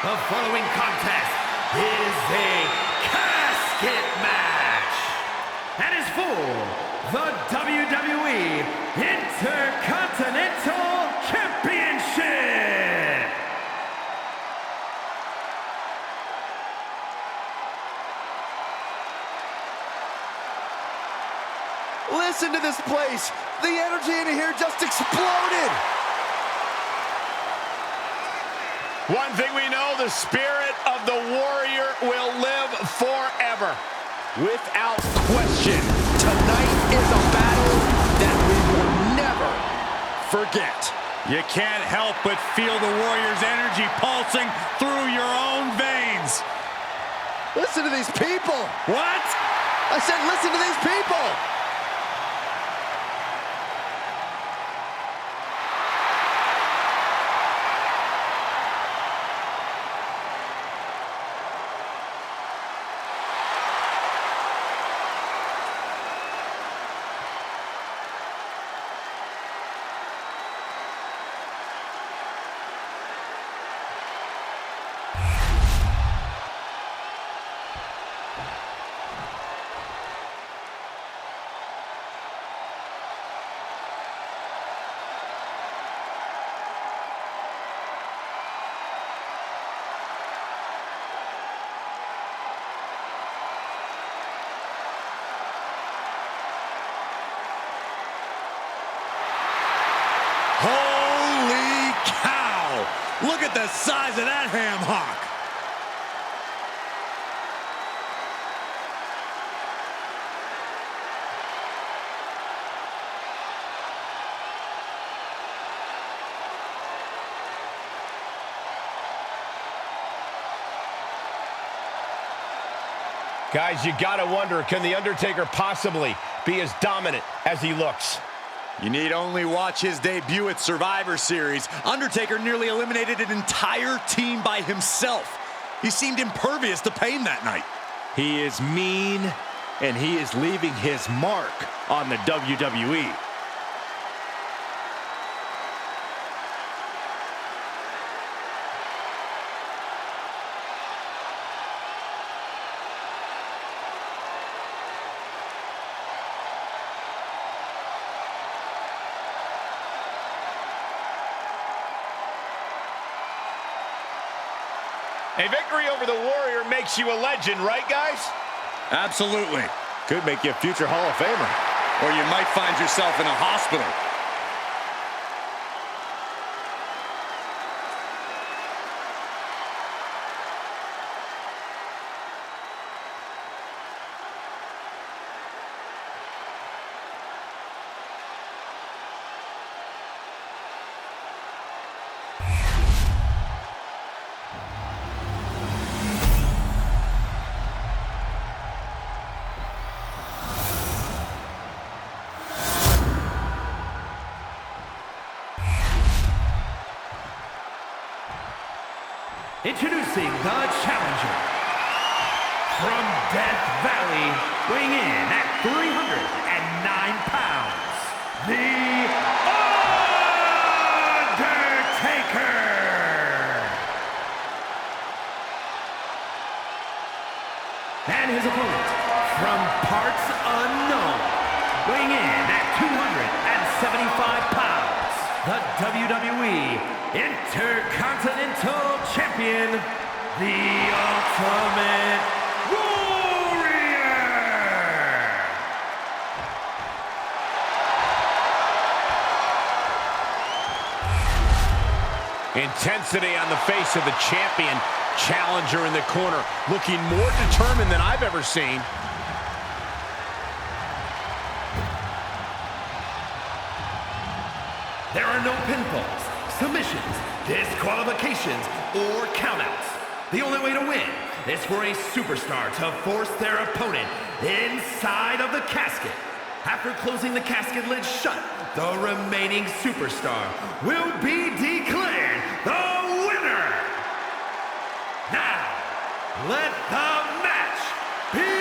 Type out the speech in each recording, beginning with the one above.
The following contest is a casket match and is for the WWE Intercontinental Championship. Listen to this place. The energy in here just exploded. One thing we know, the spirit of the warrior will live forever. Without question, tonight is a battle that we will never forget. You can't help but feel the warrior's energy pulsing through your own veins. Listen to these people. What? I said listen to these people. Holy cow! Look at the size of that ham hock. Guys, you gotta wonder, can the Undertaker possibly be as dominant as he looks? You need only watch his debut at Survivor Series. Undertaker nearly eliminated an entire team by himself. He seemed impervious to pain that night. He is mean, and he is leaving his mark on the WWE. A victory over the Warrior makes you a legend, right, guys? Absolutely. Could make you a future Hall of Famer. Or you might find yourself in a hospital. Introducing the challenger from Death Valley, weighing in at 309 pounds, the Undertaker. And his opponent from parts unknown, weighing in at 275 pounds, the WWE Intercontinental Champion, the Ultimate Warrior! Intensity on the face of the champion. Challenger in the corner, looking more determined than I've ever seen. There are no pinfalls, submissions, disqualifications, or countouts. The only way to win is for a superstar to force their opponent inside of the casket. After closing the casket lid shut, the remaining superstar will be declared the winner. Now, let the match begin!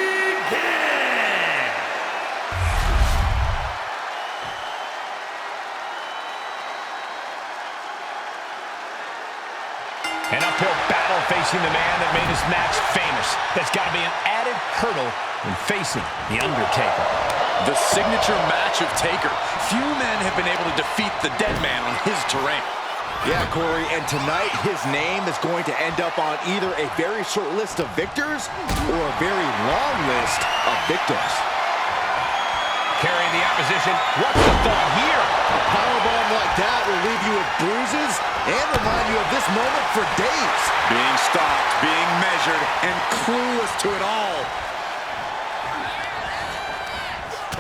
An uphill battle facing the man that made his match famous. That's got to be an added hurdle when facing the Undertaker. The signature match of Taker. Few men have been able to defeat the dead man on his terrain. Yeah, Corey, and tonight his name is going to end up on either a very short list of victors or a very long list of victims. Carrying the opposition. What's the thought here? A powerbomb like that will leave you with bruises and remind you of this moment for days. Being stopped, being measured, and clueless to it all.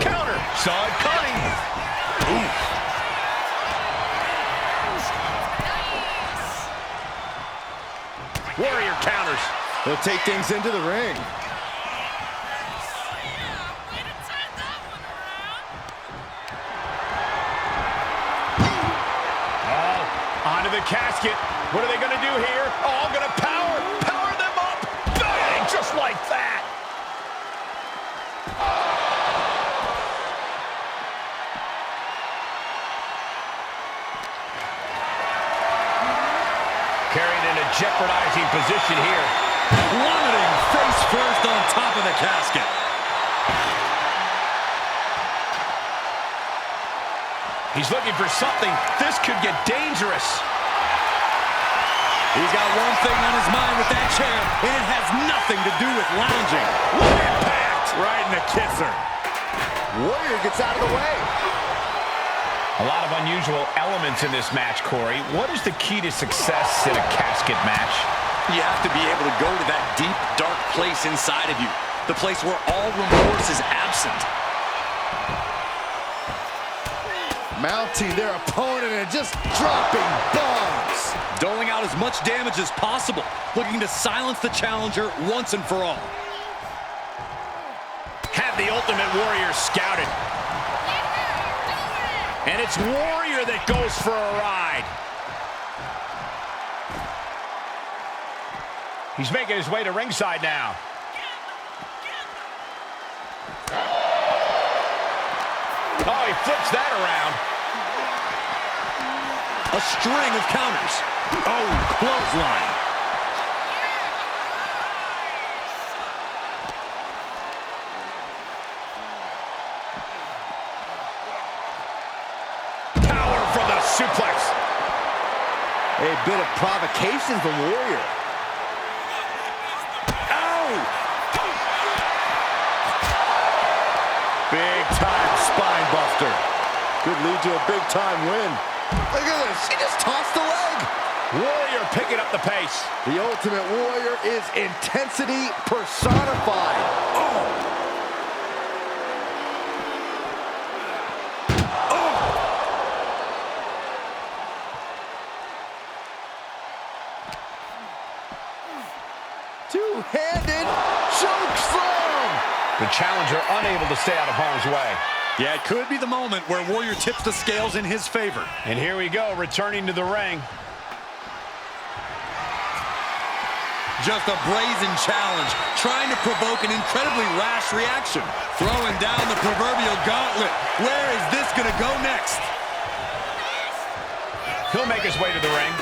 Counter. Saw it coming. Ooh. Warrior counters. He'll take things into the ring. Onto the casket. What are they going to do here? Oh, going to power them up. Bang! Just like that. Carried in a jeopardizing position here. Plummeting face first on top of the casket. He's looking for something. This could get dangerous. He's got one thing on his mind with that chair, and it has nothing to do with lounging. What impact! Right in the kisser. Warrior gets out of the way. A lot of unusual elements in this match, Corey. What is the key to success in a casket match? You have to be able to go to that deep, dark place inside of you. The place where all remorse is absent. Mounting their opponent and just dropping bombs. Doling out as much damage as possible. Looking to silence the challenger once and for all. Have the Ultimate Warrior scouted. And it's Warrior that goes for a ride. He's making his way to ringside now. Oh, he flips that around. A string of counters. Oh, clothesline. Power from the suplex. A bit of provocation from Warrior. Big time spine buster. Could lead to a big time win. Look at this. He just tossed the leg. Warrior picking up the pace. The Ultimate Warrior is intensity personified. Oh. Two-handed choke slam. The challenger unable to stay out of harm's way. Yeah, it could be the moment where Warrior tips the scales in his favor. And here we go, returning to the ring. Just a brazen challenge, trying to provoke an incredibly rash reaction. Throwing down the proverbial gauntlet. Where is this going to go next? He'll make his way to the ring.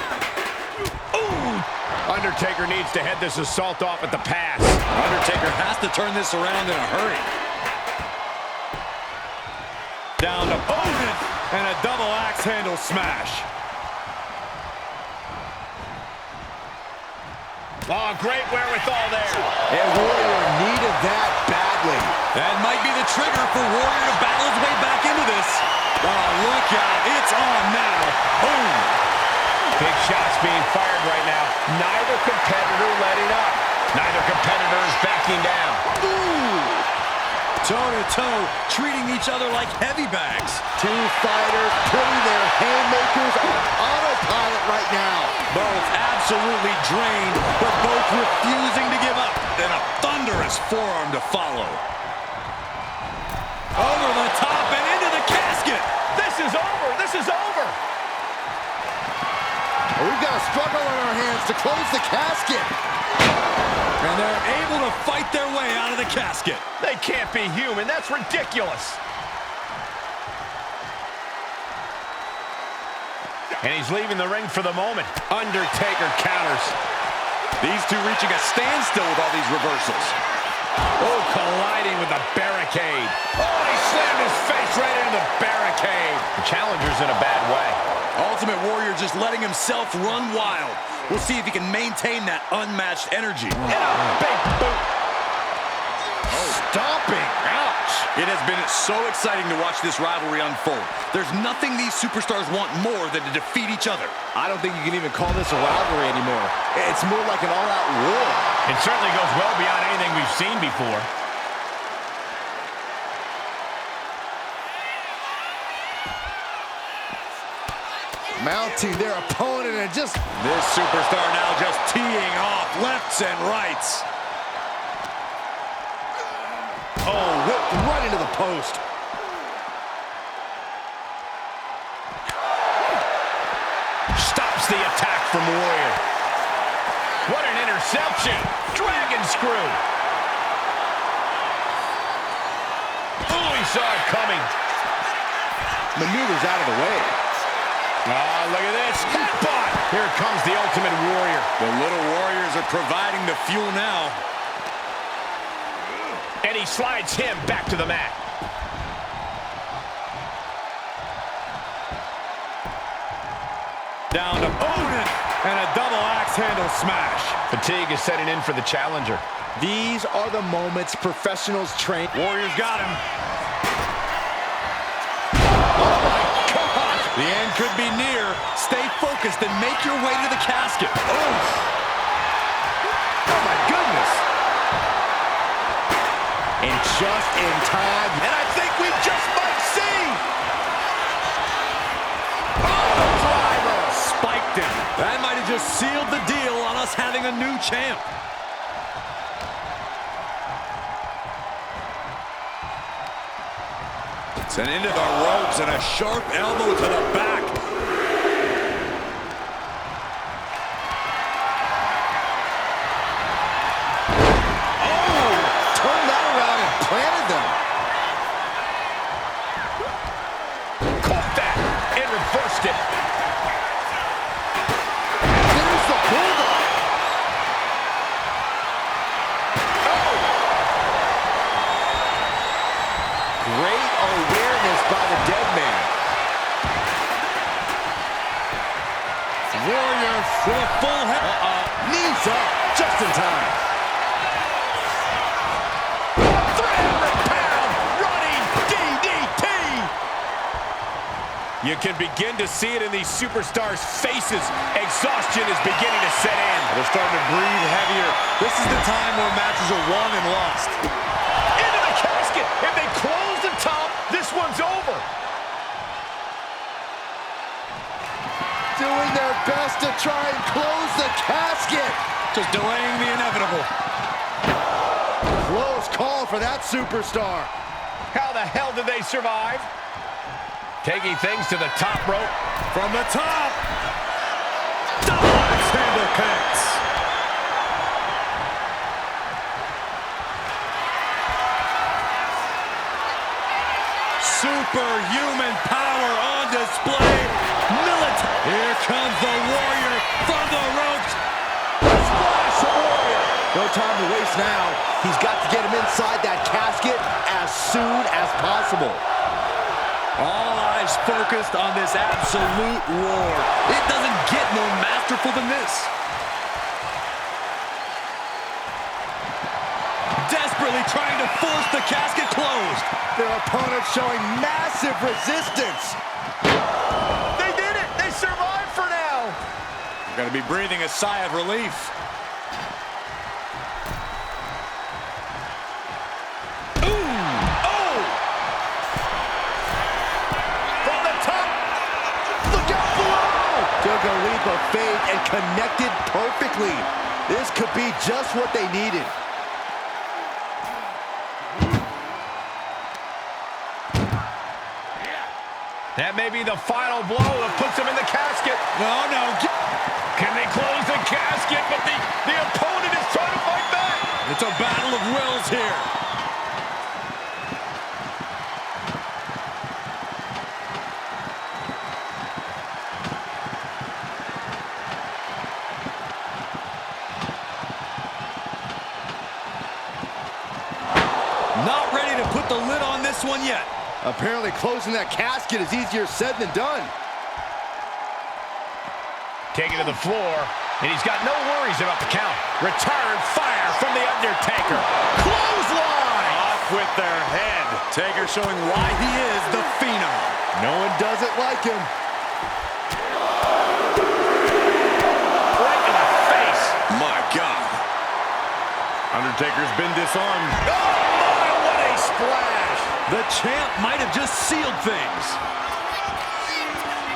Ooh! Undertaker needs to head this assault off at the pass. Undertaker has to turn this around in a hurry. Down to opponent and a double axe handle smash. Oh, great wherewithal there. And Warrior needed that badly. That might be the trigger for Warrior to battle his way back into this. Oh, look out. It's on now. Boom. Big shots being fired right now. Neither competitor letting up. Neither competitor is backing down. Ooh. Toe-to-toe, treating each other like heavy bags. Two fighters putting their haymakers on autopilot right now. Both absolutely drained, but both refusing to give up. And a thunderous forearm to follow. Over the top and into the casket. This is over. This is over. We've got a struggle on our hands to close the casket. And they're able to fight their way out of the casket. They can't be human. That's ridiculous. And he's leaving the ring for the moment. Undertaker counters. These two reaching a standstill with all these reversals. Oh, colliding with the barricade. Oh, he slammed his face right into the barricade. The challenger's in a bad way. Ultimate Warrior just letting himself run wild. We'll see if he can maintain that unmatched energy. And a big boot. Stomping. Ouch. It has been so exciting to watch this rivalry unfold. There's nothing these superstars want more than to defeat each other. I don't think you can even call this a rivalry anymore. It's more like an all-out war. It certainly goes well beyond anything we've seen before. Mounting their opponent and just... This superstar now just teeing off lefts and rights. Oh, whipped right into the post. Stops the attack from Warrior. What an interception. Dragon screw. Oh, he saw it coming. Maneuvers out of the way. Ah, look at this. Headbutt. Here comes the Ultimate Warrior. The Little Warriors are providing the fuel now. And he slides him back to the mat. Down to opponent and a double axe handle smash. Fatigue is setting in for the challenger. These are the moments professionals train. Warriors got him. The end could be near. Stay focused and make your way to the casket. Oh my goodness. And just in time. And I think we just might see. Oh, driver. Spiked him. That might have just sealed the deal on us having a new champ. Sent into the ropes and a sharp elbow to the back. Oh, turned that around and planted them. Caught that and reversed it. There's the bulldog. Great awareness by the dead man. Warrior with a full head. Knees up, just in time. 300-pound running DDT. You can begin to see it in these superstars' faces. Exhaustion is beginning to set in. They're starting to breathe heavier. This is the time where matches are won and lost. Into the casket. If they close the top, this one's over. Doing their best to try and close the casket. Just delaying the inevitable. Close call for that superstar. How the hell did they survive? Taking things to the top rope. From the top. Double axe handle connects. Superhuman power on display. Here comes the Warrior from the ropes. Splash Warrior. No time to waste now. He's got to get him inside that casket as soon as possible. All eyes focused on this absolute war. It doesn't get more masterful than this. Desperately trying to force the casket closed. Their opponent showing massive resistance. They did it. They survived for now. You're going to be breathing a sigh of relief. Took a leap of faith and connected perfectly. This could be just what they needed. That may be the final blow that puts him in the casket. No. Can they close the casket? But the opponent is trying to fight back. It's a battle of wills here. Not ready to put the lid on this one yet. Apparently closing that casket is easier said than done. Taken to the floor, and he's got no worries about the count. Return fire from the Undertaker. Clothesline! Off with their head. Taker showing why he is the Phenom. No one does it like him. Right in the face. My God. Undertaker's been disarmed. Oh, my, what a splash! The champ might have just sealed things.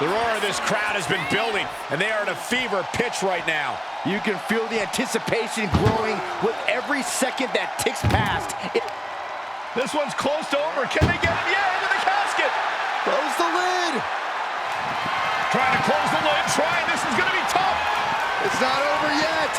The roar of this crowd has been building, and they are at a fever pitch right now. You can feel the anticipation growing with every second that ticks past. This one's close to over. Can they get him? Yeah, into the casket. Close the lid. Trying to close the lid. Trying. This is going to be tough. It's not over yet.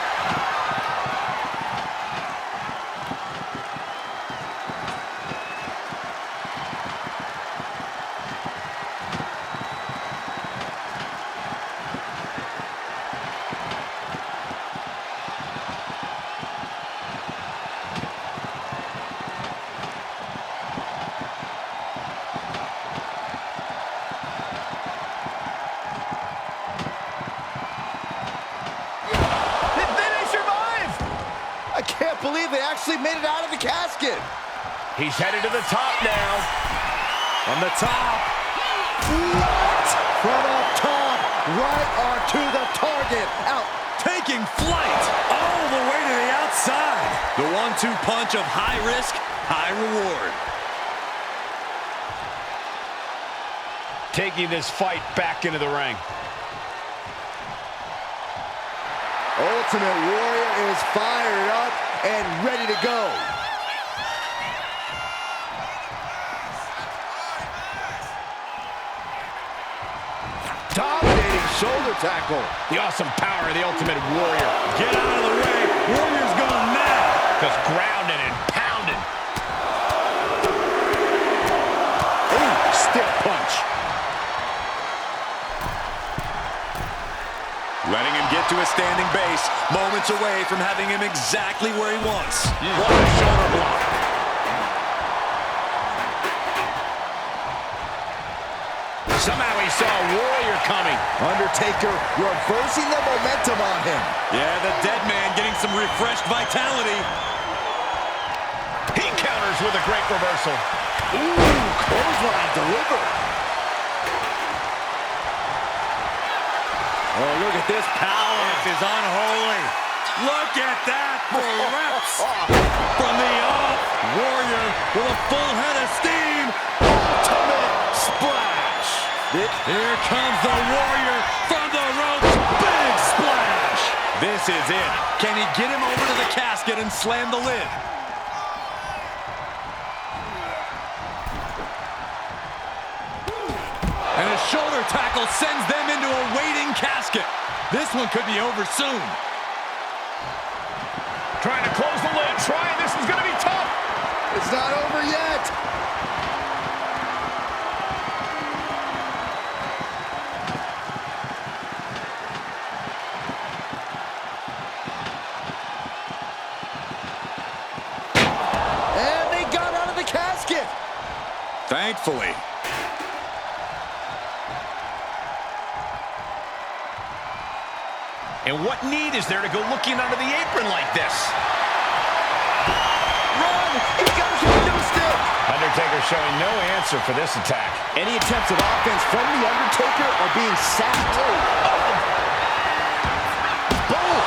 I can't believe they actually made it out of the casket. He's headed to the top now. On the top. What? From up top, right onto the target. Out. Taking flight all the way to the outside. The 1-2 punch of high risk, high reward. Taking this fight back into the ring. Ultimate Warrior is fired up and ready to go. Dominating shoulder tackle. The awesome power of the Ultimate Warrior. Get out of the way. Warrior's going mad. Just grounding and pounding. Ooh, stiff punch. Letting him get to a standing base, moments away from having him exactly where he wants. What a shoulder block. Somehow he saw a Warrior coming. Undertaker reversing the momentum on him. Yeah, the dead man getting some refreshed vitality. He counters with a great reversal. Ooh, clothesline delivered. Oh, look at this power. This is unholy. Look at that for reps. From the off, Warrior with a full head of steam. Ultimate splash. Here comes the Warrior from the ropes. Big splash. This is it. Can he get him over to the casket and slam the lid? And a shoulder tackle sends them into a waiting casket. This one could be over soon. Trying to close the lid. Trying. This is going to be tough. It's not over yet. And they got out of the casket. Thankfully. And what need is there to go looking under the apron like this? Run! He's got his window still. Undertaker showing no answer for this attack. Any attempts at offense from The Undertaker are being sacked. Boom!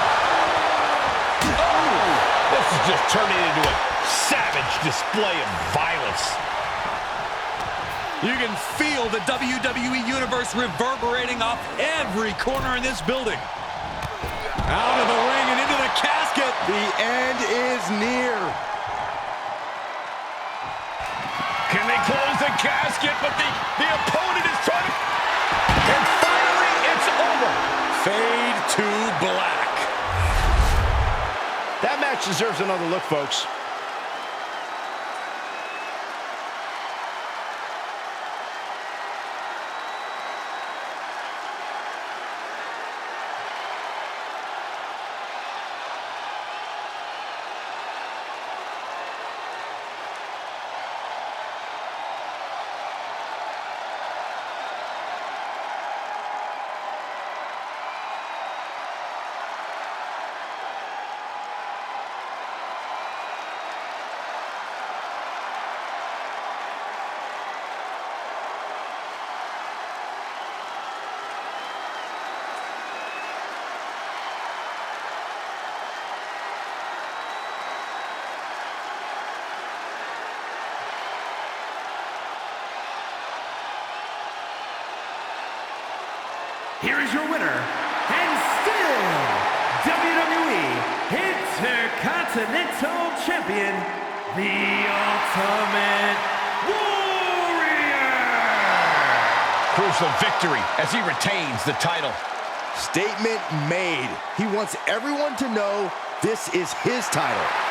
Oh! This is just turning into a savage display of violence. You can feel the WWE Universe reverberating off every corner in this building. Out of the ring and into the casket. The end is near. Can they close the casket? But the opponent is trying to... And finally, it's over. Fade to black. That match deserves another look, folks. here is your winner, and still WWE Intercontinental Champion, the Ultimate Warrior! Crucial victory as he retains the title. Statement made. He wants everyone to know this is his title.